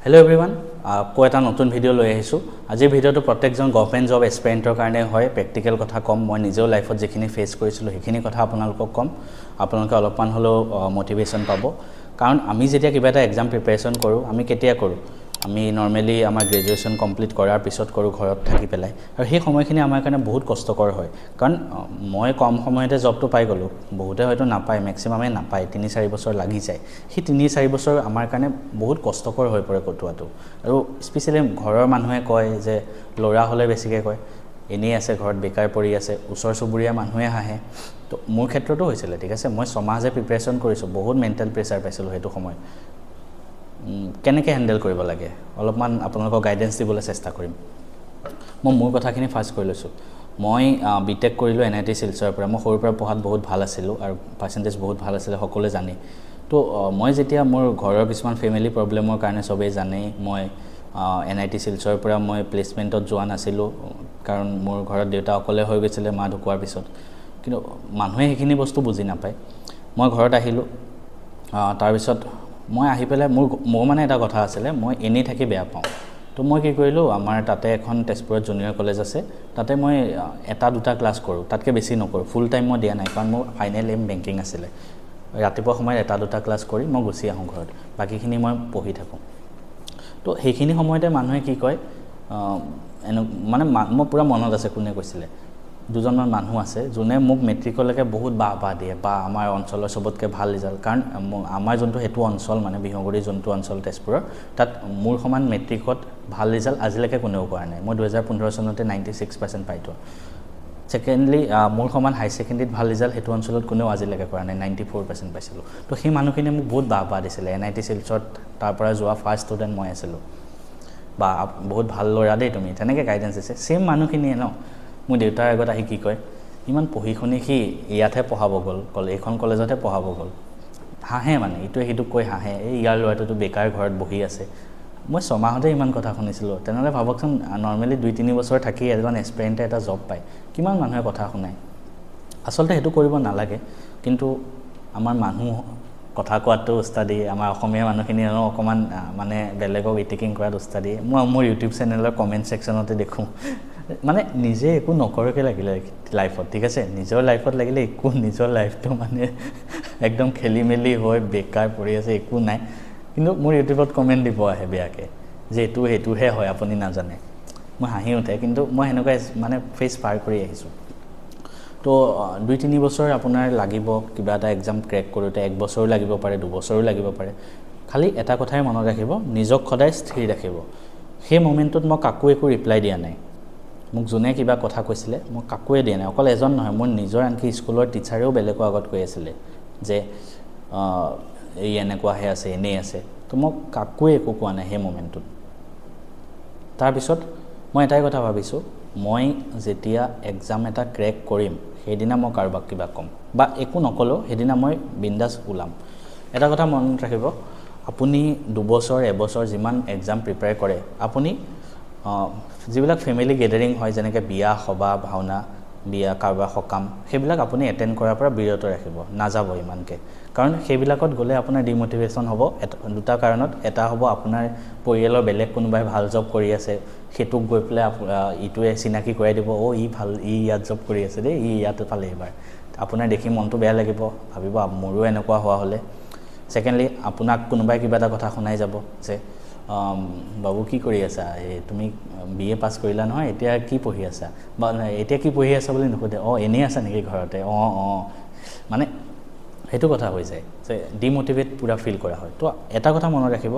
Hello everyone, ko eta notun video loi ahisu. Aji video to protekjon government job aspirantor karone hoy practical kotha kom moi nijo life ot jekhini face korisilu hekhini kotha apunalok kom apunalke olopan holo motivation pabo karon ami jetia kiba eta exam preparation koru ami ketia koru আমি normally আমার graduation complete করার পিছত করু ঘরত থাকি পেলাই আর সেই সময়খিনি আমার কারণে বহুত কষ্টকৰ হয় কারণ মই কম সময়তে জবটো পাই গলো বহুতে হয়তো না পায় ম্যাক্সিমামে না পায় 3-4 বছর লাগি যায় সেই 3-4 বছর আমার কারণে বহুত কষ্টকৰ হৈ পৰে কটুৱাটো আৰু স্পেশালি ঘৰৰ মানুহে কয় যে লৰা হলে বেছিকে কয় এনি আছে ঘৰত বেকাৰ পৰি আছে উছৰ সুবুৰীয়া মানুহে হাহে তো মোৰ ক্ষেত্ৰটো হৈছিল ঠিক আছে মই সমাজে প্ৰিপাৰেচন কৰিছো বহুত মেন্টাল প্ৰেসাৰ পাইছিল হেতু সময় কেনেকে হ্যান্ডেল কৰিব লাগে অলপমান আপোনালোকক গাইডেন্স দিবলৈ চেষ্টা কৰিম মই মোৰ কথাখিনি ফাৰ্স্ট কৰি লৈছো মই বিটেক কৰিলো এনআইটি শিলচৰৰ পৰা মই সৰুৰ পৰা পঢ়াত বহুত ভাল আছিল আৰু পাৰ্সেন্টেজ বহুত ভাল আছিল সকলোৱে জানে তো মই যেতিয়া মোৰ ঘৰৰ কিছুমান ফ্যামিলি প্ৰবলেমৰ কাৰণে সবে জানে মই এনআইটি শিলচৰৰ পৰা মই প্লেসমেন্টত যোৱা নাছিল কাৰণ মোৰ ঘৰত দেউতা অকলে হৈ গৈছিল মা ঢুকুৱাৰ পিছত কিন্তু মানুহে হেখিনি বস্তু বুজি নাপায় মই ঘৰত আহিলো তাৰ পিছত মই আহি পেলে মোৰ মানে এটা কথা আছিল মই এনে থাকি বেয়া পাওঁ তো মই কি কৰিলো আমাৰ তাতে এখন তেজপুৰত জুনিয়ৰ কলেজ আছে তাতে মই এটা দুটা ক্লাস কৰো তাতকে বেছি নকৰো ফুল টাইম মই দিয়া নাই কাৰণ মোৰ ফাইনাল এম বেংকিং আছিল ৰাতিপুৱা সময় এটা দুটা ক্লাস কৰি মই গুছি আহো ঘৰত বাকিখিনি মই পঢ়ি থাকো তো হেখিনি সময়তে মানুহে কি কয় মানে মই পুৰা মনত আছে কোনে কৈছিলে দুজনমান মানুহ আছে যোনে মোক মেট্ৰিকলৈকে বহুত বাহ দিয়ে বা আমাৰ অঞ্চলৰ সবতকে ভাল ৰিজাল্ট কাৰণ আমাৰ যোনটো হেতু অঞ্চল মানে বিহগুৰি যোনটো অঞ্চল তেজপুৰৰ তাত মোৰ সমান মেট্ৰিকত ভাল ৰিজাল্ট আজিলৈকে কোনেও কৰা নাই মই 2015 চনতে 96% পাইতো সেকেন্ডলি মোৰ সমান হাই সেকেন্ডাৰীত ভাল ৰিজাল্ট হেতু অঞ্চলত কোনেও আজিলৈকে কৰা নাই 94% পাইছিলো তো সেই মানুহখিনি মোক বহুত বাহ দিছিলে এনআইটি শিলচৰত তাৰ পৰা যোৱা ফাৰ্স্ট ষ্টুডেন্ট মই আছিলো বা বহুত ভাল লৰা দেই তুমি তেনেকে গাইডেন্স দিছে সেম মানুহখিনিয়ে ন মোৰ দেউতাৰ আগত আহি কি কয় ইমান পঢ়ি শুনি কি ইয়াতে পঢ়াব গল এখন কলেজতে পঢ়াব গল হাহে মানে ইটো হেতু কই হাহে এই ইয়াৰ লৰাটো বেকাৰ ঘৰত বহি আছে মই সমাহতে ইমান কথা শুনিছিলো তেনেলে ভাবকচোন নৰমালি 2-3 বছৰ থাকি এজন এসপিৰেন্টে এটা জব পায় কিমান মানুহে কথা শুনায় আসলতে হেতু কৰিব নালাগে কিন্তু আমাৰ মানুহ কথা কোৱাটো উস্তাদি আমাৰ অসমীয়া মানুহখিনি অকমান মানে বেলেগক ইটিকিং কৰাত উস্তাদি মই মোৰ ইউটিউব চেনেলৰ কমেন্ট সেকশনতে দেখো মানে নিজে একো নকৰকে লাগিলে লাইফত ঠিক আছে নিজৰ লাইফত লাগিলে একো নিজৰ লাইফটো মানে একদম খেলিমেলি হৈ বেকাৰ পৰি আছে একো নাই কিন্তু মোৰ ইউটিউবত কমেন্ট দিব আহে বেয়াকে যে হেতুহে হয় আপুনি না জানে মই হাঁহি উঠে কিন্তু মই হেনেকৈ মানে ফেস পাৰ কৰি আহিছো তো 2-3 বছৰ আপোনাৰ লাগিব কিবা এটা এক্সাম ক্ৰেক কৰোতে 1 বছৰ লাগিব পাৰে 2 বছৰ লাগিব পাৰে খালি এটা কথাই মনত ৰাখিব নিজক সদায় স্থিৰ ৰাখিব সেই মোমেন্টত মই কাকো একো ৰিপ্লাই দিয়া নাই মোক জনে কিবা কথা কৈছিলে মই কাকোৱে দিয়া নাই অকল এজন নহয় মোৰ নিজৰ আনকি স্কুলৰ টিচাৰেও বেলেগৰ আগত কৈ আছিল যে এই এনেকুৱা হে আছে এনে আছে তো মই কাকোৱে একো কোৱা নাই সেই মোমেন্টত তাৰ পিছত মই এটাই কথা ভাবিছো মই যেতিয়া এক্সাম এটা ক্ৰেক কৰিম সেইদিনা মই কাৰবাক কিবা কম বা একো নকলো সেইদিনা মই বিন্দাস ওলাম এটা কথা মনত ৰাখিব আপুনি 2 বছৰ 1 বছৰ যিমান এক্সাম প্ৰিপেয়াৰ কৰে আপুনি যিবিলাক ফ্যামিলি গেদাৰিং হয় যেনেকে বিয়া সভা ভাওনা বিয়া কাৰবা হকাম সেইবিলাক আপুনি এটেন্ড কৰাৰ পৰা বিৰত ৰাখিব না যাব ইমানকে কাৰণ সেইবিলাকত গলে আপোনাৰ ডিমোটিভেশন হ'ব দুটা কাৰণত এটা হ'ব আপোনাৰ পৰিয়ালৰ বেলেগ কোনোবাই ভাল জব কৰি আছে হেতুক গৈ পেলে ইটোৱে চিনাকি কৰাই দিব ও ই ভাল ই ইয়াত জব কৰি আছে দে ই ইয়াত পালে এবাৰ আপোনাৰ দেখি মনটো বেয়া লাগিব ভাবিব মোৰো এনেকুৱা হোৱা হলে সেকেন্ডলি আপোনাক কোনোবাই কিবা এটা কথা শুনাই যাব যে বাবু কি কৰি আছা তুমি বিএ পাস কৰিলা নহয় এতিয়া কি পঢ়ি আছা বা এতিয়া কি পঢ়ি আছা বুলি নকতে এনে আছা নেকি ঘৰতে মানে হেতু কথা হৈ যায় যে ডিমোটিভেট পুৰা ফিল কৰা হয় তো এটা কথা মনত ৰাখিব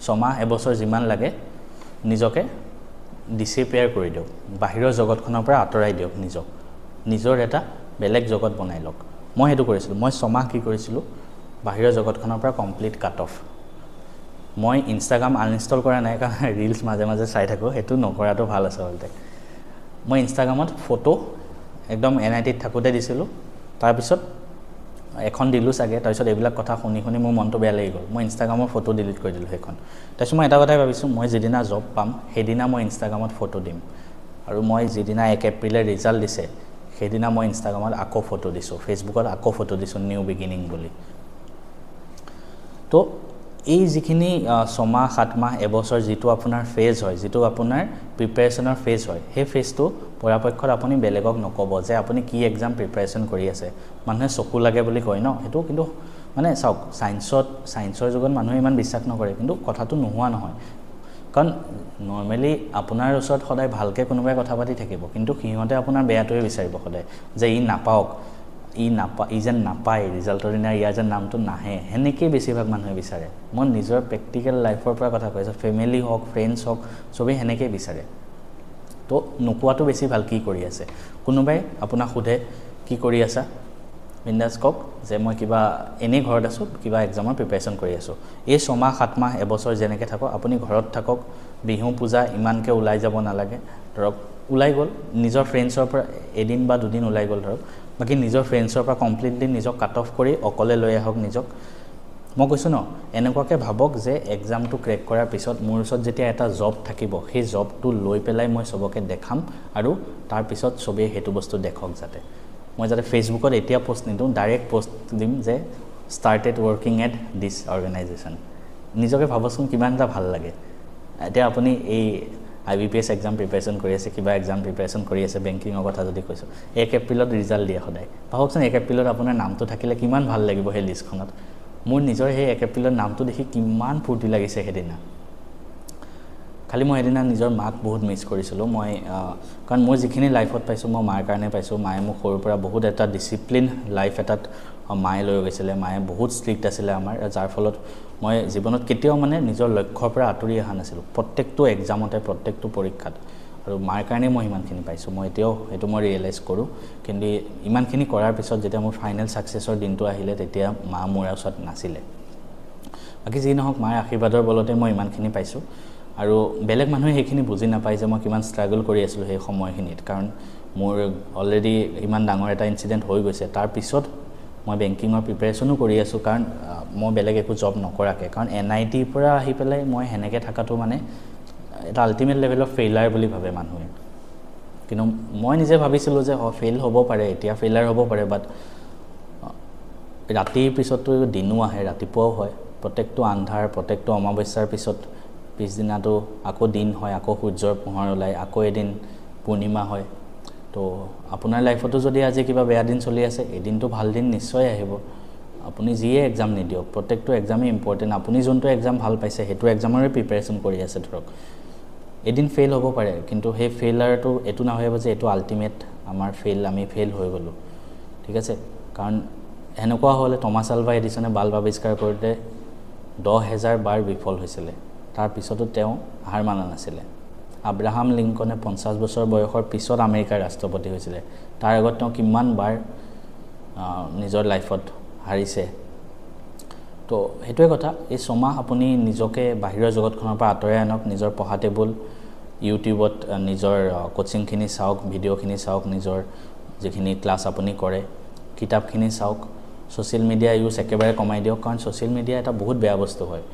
সমাহ এবছৰ যিমান লাগে নিজকে ডিসিপ্লিয়াৰ কৰি দিওক বাহিৰৰ জগতখনৰ পৰা আঁতৰাই দিওক নিজৰ এটা বেলেগ জগত বনাই লওক মই হেতু কৰিছিলো মই সমাহ কি কৰিছিলো বাহিৰৰ জগতখনৰ পৰা কমপ্লিট কাট অফ মই ইনষ্টাগ্ৰাম আনইনষ্টল কৰা নাই কাৰণ ৰিলস মাজে মাজে চাই থাকো হেতু নকৰাটো ভাল আছে অলতে মই ইনষ্টাগ্ৰামত ফটো একদম এনআইটিত থাকোতে দিছিলো তাৰ পিছত এখন দিলু সাগে তাৰ পিছত এইবিলাক কথা শুনি মোৰ মনটো বেয়া লাগি গল মই ইনষ্টাগ্ৰামৰ ফটো ডিলিট কৰি দিলো হেখন তাৰ পিছত মই এটা কথাই ভাবিছো মই যেদিনা জব পাম হেদিনা মই ইনষ্টাগ্ৰামত ফটো দিম আৰু মই যেদিনা 1 এপ্ৰিলৰ ৰিজাল্ট দিছে হেদিনা মই ইনষ্টাগ্ৰামত আকৌ ফটো দিছো ফেসবুকত আকৌ ফটো দিছো নিউ বিগিনিং বুলি তো এই যিখিনি 6 মাহ 7 মাহ এবছৰ যিটো আপোনাৰ ফেজ হয় যিটো আপোনাৰ প্ৰিপাৰেচনৰ ফেজ হয় সেই ফেজটো পৰাপক্ষত আপুনি বেলেগক নকব যে আপুনি কি এক্সাম প্ৰিপাৰেচন কৰি আছে মানুহে চকু লাগে বুলি কয় ন হেতু কিন্তু মানে চাওক সায়েন্সৰ যুগত মানুহে ইমান বিশ্বাস নকৰে কিন্তু কথাটো নোহোৱা নহয় কাৰণ নৰমালি আপোনাৰ ওচৰত সদায় ভালকে কোনোবাই কথা পাতি থাকিব কিন্তু সিহঁতে আপোনাৰ বেয়াটোৱে বিচাৰিব সদায় যে ই নাপাওক ই যেন নাপায় ৰিজাল্টৰ দিনা ইয়াৰ যেন নামটো নাহে হেনেকেই বেছিভাগ মানুহে বিচাৰে মই নিজৰ প্ৰেক্টিকেল লাইফৰ পৰা কথা কৈছোঁ ফেমিলি হওক ফ্ৰেণ্ডছ হওক সবেই হেনেকেই বিচাৰে তো নোকোৱাটো বেছি ভাল কি কৰি আছে কোনোবাই আপোনাক সোধে কি কৰি আছা বিন্দাস কক যে মই কিবা এনে ঘৰত আছো কিবা এক্সামৰ প্ৰিপাৰেচন কৰি আছো এই 6 মাহ 7 মাহ এবছৰ যেনেকে থাকক আপুনি ঘৰত থাকক বিহু পূজা ইমানকে ওলাই যাব নালাগে ধৰক ওলাই গল নিজৰ ফ্ৰেণ্ডছৰ পৰা এদিন বা দুদিন ওলাই গল ধৰক বাকি নিজৰ ফ্ৰেণ্ডছৰ পৰা কমপ্লিটলি নিজক কাট অফ কৰি অকলে লৈ আহক নিজক মই কৈছো ন এনেকুৱাকে ভাবক যে এক্সামটো ক্ৰেক কৰাৰ পিছত মোৰ ওচৰত যেতিয়া এটা জব থাকিব সেই জবটো লৈ পেলাই মই সবকে দেখাম আৰু তাৰ পিছত সবে হেতু বস্তু দেখক যাতে মই যাতে ফেসবুকত এতিয়া পোষ্ট নিদু ডাইৰেক্ট পোষ্ট দিম যে started working at this organization নিজকে ভাবচোন কিমান এটা ভাল লাগে এতিয়া আপুনি এই IBPS এক্সাম প্ৰিপাৰেচন কৰি আছে কিবা এক্সাম প্ৰিপাৰেচন কৰি আছে বেংকিংৰ কথা যদি কৈছো 1 এপ্ৰিলত ৰিজাল্ট দিয়ে সদায় ভাবকচোন 1 এপ্ৰিলত আপোনাৰ নামটো থাকিলে কিমান ভাল লাগিব সেই লিষ্টখনত মোৰ নিজৰ সেই 1 এপ্ৰিলৰ নামটো দেখি কিমান ফূৰ্তি লাগিছে হেদিনা খালি মই হেদিনা নিজৰ মাক বহুত মিছ কৰিছিলো মই কাৰণ মই যিখিনি লাইফত পাইছো মই মাৰ কাৰণে পাইছো মায়ে মোক সৰুৰ পৰা বহুত এটা ডিসিপ্লিন লাইফ এটাত মায়ে লৈ গৈছিলে মায়ে বহুত ষ্ট্ৰিক্ট আছিল আমাৰ যাৰ ফলত মই জীৱনত কেতিয়াও মানে নিজৰ লক্ষ্যৰ পৰা আঁতৰি অহা নাছিলো প্ৰত্যেকটো এক্সামতে প্ৰত্যেকটো পৰীক্ষাত আৰু মাৰ কাৰণে মই ইমানখিনি পাইছো মই এতিয়াও এটো মই ৰিয়েলাইজ কৰো কিন্তু ইমানখিনি কৰাৰ পিছত যেতিয়া মোৰ ফাইনেল সাকসেছৰ দিনটো আহিলে তেতিয়া মা মোৰ ওচৰত নাছিলে বাকি যি নহওক মাৰ আশীৰ্বাদৰ বলতে মই ইমানখিনি পাইছো আৰু বেলেগ মানুহে হেখিনি বুজি নাপায় যে মই কিমান ষ্ট্ৰাগল কৰি আছিলো সেই সময়খিনিত কাৰণ মোৰ অলৰেডি ইমান ডাঙৰ এটা ইনসিডেন্ট হৈ গৈছে তাৰ পিছত মই বেংকিংৰ প্ৰিপাৰেচনো কৰি আছো কাৰণ মই বেলেগ একো জব নকৰাকে কাৰণ NIT পৰা আহি পেলাই মই হেনেকে থাকাটো মানে এটা আল্টিমেট লেভেল অফ ফেইলাৰ বুলি ভাবে মানুহে কিন্তু মই নিজে ভাবিছিলো যে ফেইল হ'ব পাৰে এতিয়া ফেইলাৰ হ'ব পাৰে বাট ৰাতিৰ পিছতটো দিনো আহে ৰাতিপুৱাও হয় প্ৰত্যেকটো আন্ধাৰ প্ৰত্যেকটো অমাৱস্যাৰ পিছত পিছদিনাটো আকৌ দিন হয় আকৌ সূৰ্যৰ পোহৰ ওলাই আকৌ এদিন পূৰ্ণিমা হয় তো আপোনাৰ লাইফতো যদি আজি কিবা বেয়া দিন চলি আছে এদিনটো ভাল দিন নিশ্চয় আহিব আপুনি যিয়ে এক্সাম নিদিয়ক প্ৰত্যেকটো এক্সামই ইম্পৰ্টেন্ট আপুনি যোনটো এক্সাম ভাল পাইছে হেতু এক্সামৰে প্ৰিপাৰেচন কৰি আছে ধৰক এদিন ফেইল হ'ব পাৰে কিন্তু সেই ফেইলাৰটো এটো নহয় যে এটো আল্টিমেট আমাৰ ফেইল আমি ফেইল হৈ গলো ঠিক আছে কাৰণ এনেকুৱা হলে টমাছ আলভা এডিসনে বাল্ব আৱিষ্কাৰ কৰোতে 10000 বাৰ বিফল হৈছিল তাৰ পিছতো তেওঁ হাৰ মানা নাছিলে আব্ৰাহাম লিংকনে 50 বছৰ বয়সৰ পিছত আমেৰিকাৰ ৰাষ্ট্ৰপতি হৈছিল তাৰ আগত তেওঁ কিমান বাৰ নিজৰ লাইফত হাৰিছে তো হেতুৱে কথা এই 6 মাহ আপুনি নিজকে বাহিৰৰ জগতখনৰ পৰা আঁতৰাই আনক নিজৰ পঢ়া টেবুল ইউটিউবত নিজৰ কোচিংখিনি চাওক ভিডিঅ'খিনি চাওক নিজৰ যিখিনি ক্লাছ আপুনি কৰে কিতাপখিনি চাওক সোশ্যাল মিডিয়া ইউজ একেবাৰে কমাই দিয়ক কাৰণ সোশ্যাল মিডিয়া এটা বহুত বেয়া বস্তু হয়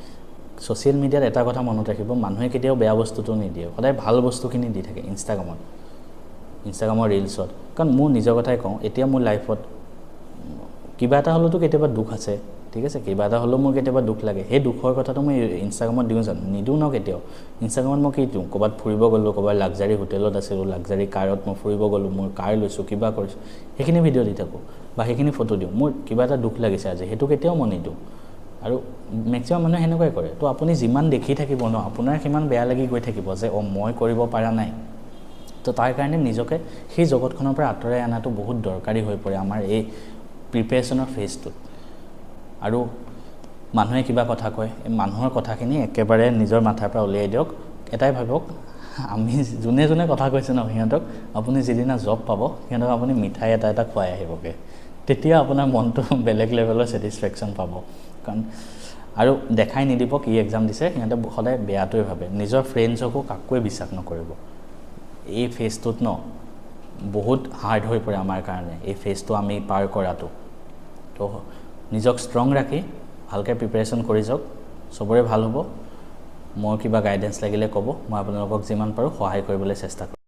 সোশ্যাল মিডিয়াত এটা কথা মনত ৰাখিব মানুহে কেতিয়াও বেয়া বস্তুটো নিদিয়ে সদায় ভাল বস্তুখিনি দি থাকে ইনষ্টাগ্ৰামৰ ৰিলছত কাৰণ মোৰ নিজৰ কথাই কওঁ এতিয়া মোৰ লাইফত কিবা এটা হলতো কেতিয়াবা দুখ আছে ঠিক আছে কিবা এটা হলো মোৰ কেতিয়াবা দুখ লাগে সেই দুখৰ কথাটো মই ইনষ্টাগ্ৰামত দিও জানো নিদু ন কেতিয়াও ইনষ্টাগ্ৰামত মই কি দিও কবাত ফুৰিব গলো কবাত লাক্সাৰি হোটেলত আছিল লাক্সাৰি কাৰত মই ফুৰিব গলো মোৰ কাৰ লৈছো কিবা কৰিছো হেখিনি ভিডিও দি থাকো বা হেখিনি ফটো দিও মোৰ কিবা এটা দুখ লাগিছে আজি হেতু কেতিয়াও মই নিদু আৰু মেক্সিমাম মানুহে হেনেকৈ কৰে তো আপুনি যিমান দেখি থাকিব ন আপোনাৰ কিমান বেয়া লাগি গৈ থাকিব যে মই কৰিব পাৰা নাই তো তাৰ কাৰণে নিজকে সেই জগতখনৰ পৰা আঁতৰাই আনাটো বহুত দৰকাৰী হৈ পৰে আমাৰ এই প্ৰিপাৰেচনৰ ফেজটো আৰু মানুহে কিবা কথা কয় এই মানুহৰ কথাখিনি একেবাৰে নিজৰ মাথাৰ পৰা উলিয়াই দিয়ক এটাই ভাবক আমি জুনে কথা কৈছে ন হিহঁতক আপুনি যিদিনা জব পাব হিহঁতক আপুনি মিঠাই এটা খুৱাই আহিবগে তেতিয়া আপোনাৰ মনটো বেলেগ লেভেলৰ স্যাটিসফ্যাকশন পাব কাৰণ আৰু দেখাই নিদিব কি এক্সাম দিছে হিহঁতে সদায় বেয়াটোই ভাবে নিজৰ ফ্ৰেণ্ডছকো কাকোৱে বিশ্বাস নকৰিব এই ফেজটোত ন বহুত হাৰ্ড হৈ পৰে আমাৰ কাৰণে এই ফেজটো আমি পাৰ কৰাটো তো নিজক ষ্ট্ৰং ৰাখি ভালকে প্ৰিপাৰেচন কৰি যাওক সবৰে ভাল হ'ব মই কিবা গাইডেন্স লাগিলে ক'ব মই আপোনালোকক যিমান পাৰো সহায় কৰিবলৈ চেষ্টা কৰিম